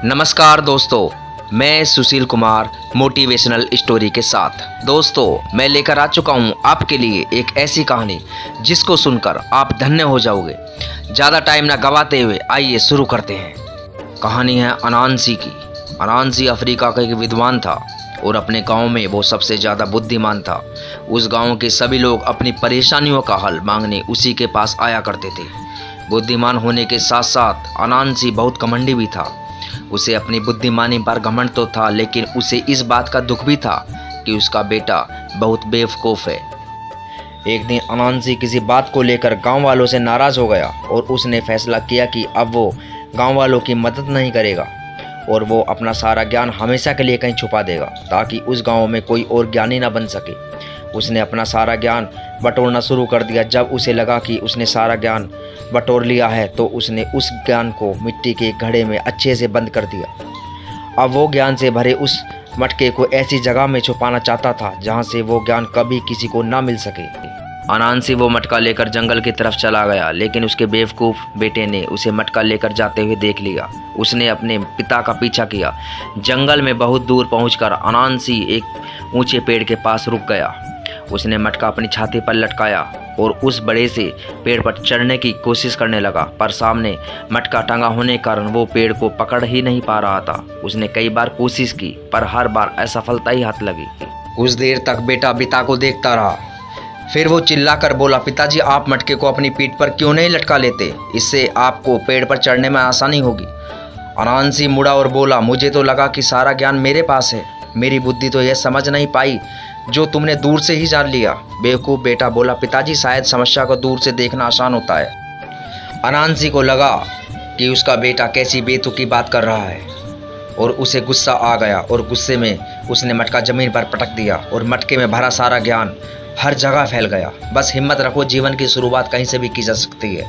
नमस्कार दोस्तों, मैं सुशील कुमार मोटिवेशनल स्टोरी के साथ। दोस्तों, मैं लेकर आ चुका हूँ आपके लिए एक ऐसी कहानी जिसको सुनकर आप धन्य हो जाओगे। ज़्यादा टाइम ना गवाते हुए आइए शुरू करते हैं। कहानी है अनानसी की। अनानसी अफ्रीका का एक विद्वान था और अपने गांव में वो सबसे ज़्यादा बुद्धिमान था। उस गांव के सभी लोग अपनी परेशानियों का हल मांगने उसी के पास आया करते थे। बुद्धिमान होने के साथ साथ अनानसी बहुत घमंडी भी था। उसे अपनी बुद्धिमानी पर घमंड तो था, लेकिन उसे इस बात का दुख भी था कि उसका बेटा बहुत बेवकूफ़ है। एक दिन अनानसी किसी बात को लेकर गांव वालों से नाराज़ हो गया और उसने फैसला किया कि अब वो गांव वालों की मदद नहीं करेगा और वो अपना सारा ज्ञान हमेशा के लिए कहीं छुपा देगा ताकि उस गांव में कोई और ज्ञानी ना बन सके। उसने अपना सारा ज्ञान बटोरना शुरू कर दिया। जब उसे लगा कि उसने सारा ज्ञान बटोर लिया है तो उसने उस ज्ञान को मिट्टी के घड़े में अच्छे से बंद कर दिया। अब वो ज्ञान से भरे उस मटके को ऐसी जगह में छुपाना चाहता था जहाँ से वो ज्ञान कभी किसी को ना मिल सके। अनानसी वो मटका लेकर जंगल की तरफ चला गया, लेकिन उसके बेवकूफ़ बेटे ने उसे मटका लेकर जाते हुए देख लिया। उसने अपने पिता का पीछा किया। जंगल में बहुत दूर पहुंचकर अनानसी एक ऊंचे पेड़ के पास रुक गया। उसने मटका अपनी छाती पर लटकाया और उस बड़े से पेड़ पर चढ़ने की कोशिश करने लगा, पर सामने मटका टंगा होने के कारण वो पेड़ को पकड़ ही नहीं पा रहा था। उसने कई बार कोशिश की, पर हर बार असफलता ही हाथ लगी। कुछ देर तक बेटा पिता को देखता रहा। फिर वो चिल्लाकर बोला, पिताजी, आप मटके को अपनी पीठ पर क्यों नहीं लटका लेते? इससे आपको पेड़ पर चढ़ने में आसानी होगी। अनानसी मुड़ा और बोला, मुझे तो लगा कि सारा ज्ञान मेरे पास है। मेरी बुद्धि तो यह समझ नहीं पाई जो तुमने दूर से ही जान लिया। बेवकूफ़ बेटा बोला, पिताजी, शायद समस्या को दूर से देखना आसान होता है। अनानसी को लगा कि उसका बेटा कैसी बेतुकी बात कर रहा है और उसे गुस्सा आ गया और गुस्से में उसने मटका ज़मीन पर पटक दिया और मटके में भरा सारा ज्ञान हर जगह फैल गया। बस हिम्मत रखो, जीवन की शुरुआत कहीं से भी की जा सकती है।